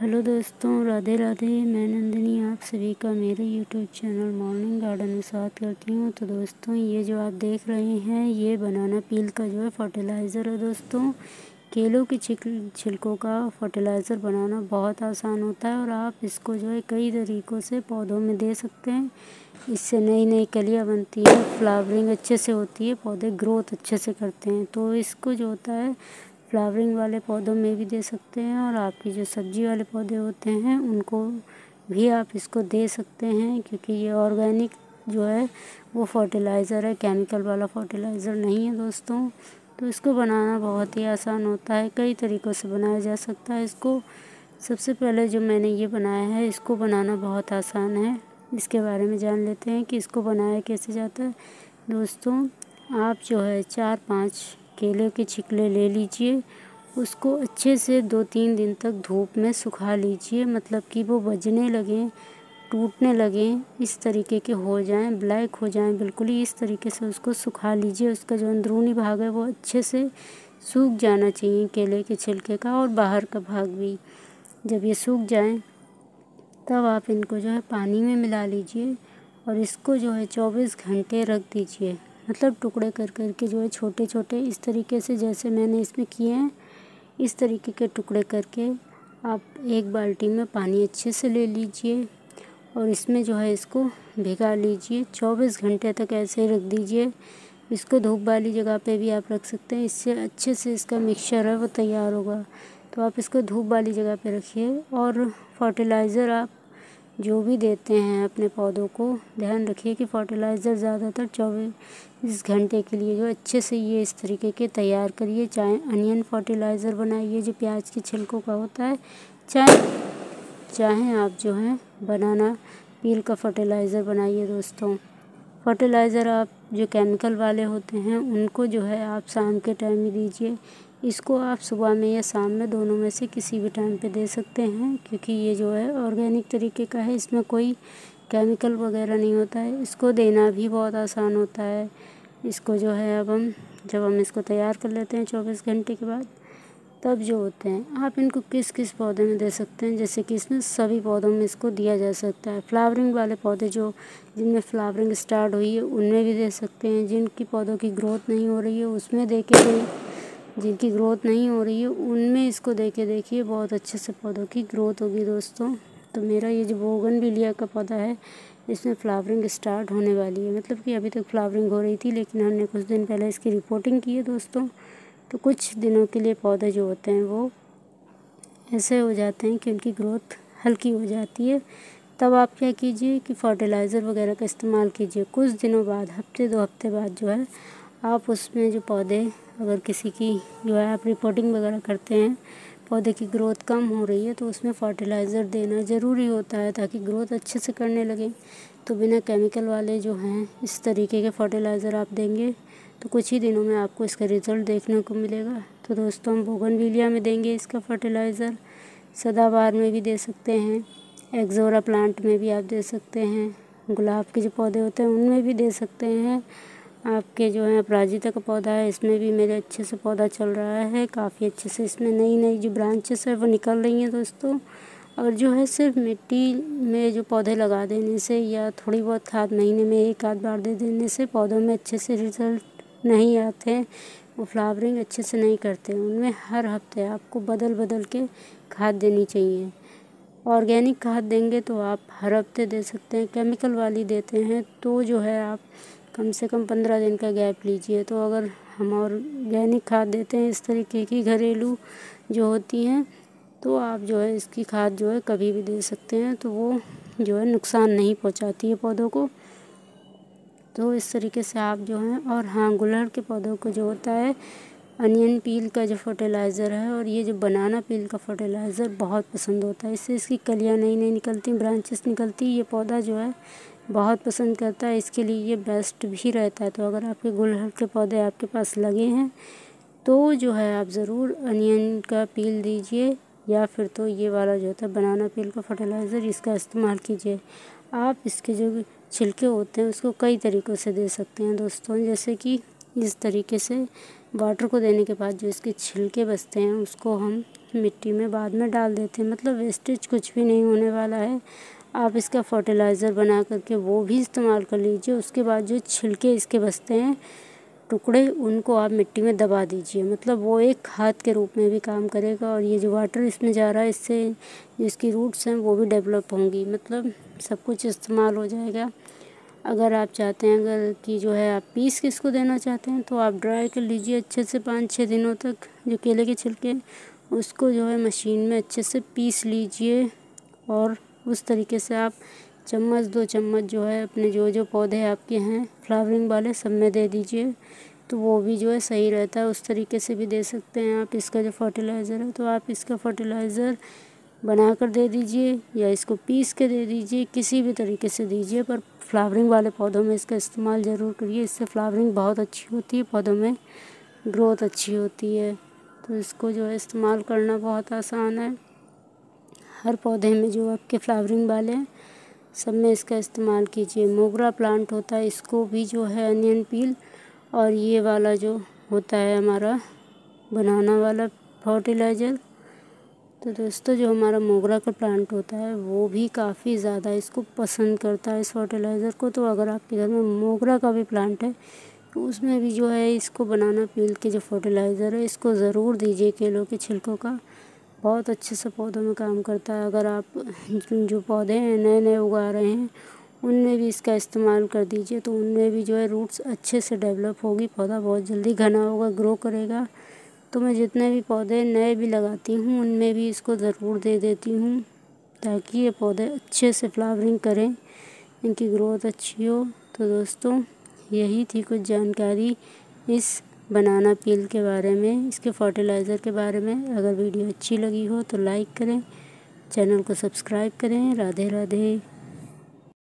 Hello दोस्तों, राधे राधे। मैं नंदिनी आप सभी का मेरे यूट्यूब चैनल मॉर्निंग गार्डन में स्वागत करती हूँ। तो दोस्तों, ये जो आप देख रहे हैं ये बनाना पील का जो है फर्टिलाइज़र है। दोस्तों, केलों की छिलकों का फर्टिलाइज़र बनाना बहुत आसान होता है और आप इसको जो है कई तरीक़ों से पौधों में दे सकते हैं। इससे नई नई कलियाँ बनती हैं, फ्लावरिंग अच्छे से होती है, पौधे ग्रोथ अच्छे से करते हैं। तो इसको जो होता है फ्लावरिंग वाले पौधों में भी दे सकते हैं और आपकी जो सब्जी वाले पौधे होते हैं उनको भी आप इसको दे सकते हैं, क्योंकि ये ऑर्गेनिक जो है वो फर्टिलाइज़र है, केमिकल वाला फर्टिलाइज़र नहीं है दोस्तों। तो इसको बनाना बहुत ही आसान होता है, कई तरीक़ों से बनाया जा सकता है इसको। सबसे पहले जो मैंने ये बनाया है इसको बनाना बहुत आसान है, इसके बारे में जान लेते हैं कि इसको बनाया कैसे जाता है। दोस्तों, आप जो है 4-5 केले के छिकले ले लीजिए, उसको अच्छे से 2-3 दिन तक धूप में सुखा लीजिए, मतलब कि वो बजने लगें, टूटने लगें, इस तरीके के हो जाएं, ब्लैक हो जाएं बिल्कुल ही, इस तरीके से उसको सुखा लीजिए। उसका जो अंदरूनी भाग है वो अच्छे से सूख जाना चाहिए केले के छिलके का, और बाहर का भाग भी। जब ये सूख जाएं तब आप इनको जो है पानी में मिला लीजिए और इसको जो है 24 घंटे रख दीजिए, मतलब टुकड़े कर कर के जो है छोटे छोटे इस तरीके से, जैसे मैंने इसमें किए हैं इस तरीके के टुकड़े करके आप एक बाल्टी में पानी अच्छे से ले लीजिए और इसमें जो है इसको भिगा लीजिए। 24 घंटे तक ऐसे ही रख दीजिए। इसको धूप वाली जगह पे भी आप रख सकते हैं, इससे अच्छे से इसका मिक्सचर है वो तैयार होगा। तो आप इसको धूप वाली जगह पे रखिए। और फर्टिलाइज़र आप जो भी देते हैं अपने पौधों को, ध्यान रखिए कि फर्टिलाइज़र ज़्यादातर 24 घंटे के लिए जो अच्छे से ये इस तरीके के तैयार करिए। चाहे अनियन फर्टिलाइज़र बनाइए जो प्याज के छिलकों का होता है, चाहे आप जो है बनाना पील का फर्टिलाइज़र बनाइए। दोस्तों, फर्टिलाइज़र आप जो केमिकल वाले होते हैं उनको जो है आप शाम के टाइम ही दीजिए। इसको आप सुबह में या शाम में, दोनों में से किसी भी टाइम पे दे सकते हैं, क्योंकि ये जो है ऑर्गेनिक तरीके का है, इसमें कोई केमिकल वगैरह नहीं होता है। इसको देना भी बहुत आसान होता है। इसको जो है अब जब हम इसको तैयार कर लेते हैं 24 घंटे के बाद, तब जो होते हैं आप इनको किस किस पौधे में दे सकते हैं, जैसे कि इसमें सभी पौधों में इसको दिया जा सकता है। फ्लावरिंग वाले पौधे जो जिनमें फ्लावरिंग स्टार्ट हुई है उनमें भी दे सकते हैं। जिनकी पौधों की ग्रोथ नहीं हो रही है उसमें दे के जिनकी ग्रोथ नहीं हो रही है उनमें इसको दे के देखिए, बहुत अच्छे से पौधों की ग्रोथ होगी। दोस्तों, तो मेरा ये जो बोगनविलिया का पौधा है इसमें फ्लावरिंग स्टार्ट होने वाली है, मतलब कि अभी तक फ्लावरिंग हो रही थी लेकिन हमने कुछ दिन पहले इसकी रिपोर्टिंग की है दोस्तों। तो कुछ दिनों के लिए पौधे जो होते हैं वो ऐसे हो जाते हैं कि उनकी ग्रोथ हल्की हो जाती है। तब आप क्या कीजिए कि फर्टिलाइज़र वगैरह का इस्तेमाल कीजिए। कुछ दिनों बाद, हफ्ते 2 हफ्ते बाद जो है आप उसमें जो पौधे, अगर किसी की जो है आप रिपोर्टिंग वगैरह करते हैं, पौधे की ग्रोथ कम हो रही है तो उसमें फर्टिलाइज़र देना ज़रूरी होता है ताकि ग्रोथ अच्छे से करने लगे। तो बिना केमिकल वाले जो हैं इस तरीके के फर्टिलाइज़र आप देंगे तो कुछ ही दिनों में आपको इसका रिज़ल्ट देखने को मिलेगा। तो दोस्तों, हम बोगनविलिया में देंगे इसका फर्टिलाइज़र, सदाबहार में भी दे सकते हैं, एक्सोरा प्लांट में भी आप दे सकते हैं, गुलाब के जो पौधे होते हैं उनमें भी दे सकते हैं। आपके जो है अपराजिता का पौधा है इसमें भी मेरे अच्छे से पौधा चल रहा है, काफ़ी अच्छे से इसमें नई नई जो ब्रांचेस है वो निकल रही हैं दोस्तों। और जो है सिर्फ मिट्टी में जो पौधे लगा देने से या थोड़ी बहुत खाद महीने में 1-8 बार दे देने से पौधों में अच्छे से रिज़ल्ट नहीं आते हैं, वो फ्लावरिंग अच्छे से नहीं करते। उनमें हर हफ्ते आपको बदल बदल के खाद देनी चाहिए। ऑर्गेनिक खाद देंगे तो आप हर हफ्ते दे सकते हैं, केमिकल वाली देते हैं तो जो है आप कम से कम 15 दिन का गैप लीजिए। तो अगर हम ऑर्गेनिक खाद देते हैं इस तरीके की घरेलू जो होती हैं, तो आप जो है इसकी खाद जो है कभी भी दे सकते हैं, तो वो जो है नुकसान नहीं पहुंचाती है पौधों को। तो इस तरीके से आप जो हैं, और हाँ, गुड़हल के पौधों को जो होता है अनियन पील का जो फर्टिलाइज़र है और ये जो बनाना पील का फर्टिलाइज़र बहुत पसंद होता है। इससे इसकी कलियाँ नई नई निकलती, ब्रांचेस निकलती, ये पौधा जो है बहुत पसंद करता है, इसके लिए ये बेस्ट भी रहता है। तो अगर आपके गुड़हल के पौधे आपके पास लगे हैं तो जो है आप ज़रूर अनियन का पील दीजिए, या फिर तो ये वाला जो होता है बनाना पील का फर्टिलाइज़र, इसका इस्तेमाल कीजिए। आप इसके जो छिलके होते हैं उसको कई तरीक़ों से दे सकते हैं दोस्तों, जैसे कि इस तरीके से वाटर को देने के बाद जो इसके छिलके बचते हैं उसको हम मिट्टी में बाद में डाल देते हैं, मतलब वेस्टेज कुछ भी नहीं होने वाला है। आप इसका फर्टिलाइज़र बना करके वो भी इस्तेमाल कर लीजिए। उसके बाद जो छिलके इसके बचते हैं टुकड़े, उनको आप मिट्टी में दबा दीजिए, मतलब वो एक खाद के रूप में भी काम करेगा। और ये जो वाटर इसमें जा रहा है, इससे जो इसकी रूट्स हैं वो भी डेवलप होंगी, मतलब सब कुछ इस्तेमाल हो जाएगा। अगर आप चाहते हैं अगर कि जो है आप पीस के इसको देना चाहते हैं तो आप ड्राई कर लीजिए अच्छे से 5-6 दिनों तक। जो केले के छिलके उसको जो है मशीन में अच्छे से पीस लीजिए और उस तरीके से आप 1-2 चम्मच जो है अपने जो पौधे आपके हैं फ्लावरिंग वाले सब में दे दीजिए, तो वो भी जो है सही रहता है। उस तरीके से भी दे सकते हैं आप इसका जो फर्टिलाइज़र है। तो आप इसका फर्टिलाइज़र बना कर दे दीजिए या इसको पीस के दे दीजिए, किसी भी तरीके से दीजिए, पर फ्लावरिंग वाले पौधों में इसका इस्तेमाल ज़रूर करिए। इससे फ्लावरिंग बहुत अच्छी होती है, पौधों में ग्रोथ अच्छी होती है। तो इसको जो है इस्तेमाल करना बहुत आसान है। हर पौधे में जो आपके फ्लावरिंग वाले हैं सब में इसका इस्तेमाल कीजिए। मोगरा प्लांट होता है, इसको भी जो है अनियन पील और ये वाला जो होता है हमारा बनाना वाला फर्टिलाइज़र। तो दोस्तों जो हमारा मोगरा का प्लांट होता है वो भी काफ़ी ज़्यादा इसको पसंद करता है इस फर्टिलाइज़र को। तो अगर आपके घर में मोगरा का भी प्लांट है तो उसमें भी जो है इसको बनाना पील के जो फर्टिलाइज़र है इसको ज़रूर दीजिए। केलों के छिलकों का बहुत अच्छे से पौधों में काम करता है। अगर आप जो पौधे हैं नए नए उगा रहे हैं उनमें भी इसका इस्तेमाल कर दीजिए, तो उनमें भी जो है रूट्स अच्छे से डेवलप होगी, पौधा बहुत जल्दी घना होगा, ग्रो करेगा। तो मैं जितने भी पौधे नए भी लगाती हूँ उनमें भी इसको ज़रूर दे देती हूँ ताकि ये पौधे अच्छे से फ्लावरिंग करें, इनकी ग्रोथ अच्छी हो। तो दोस्तों यही थी कुछ जानकारी इस बनाना पील के बारे में, इसके फर्टिलाइज़र के बारे में। अगर वीडियो अच्छी लगी हो तो लाइक करें, चैनल को सब्सक्राइब करें। राधे राधे।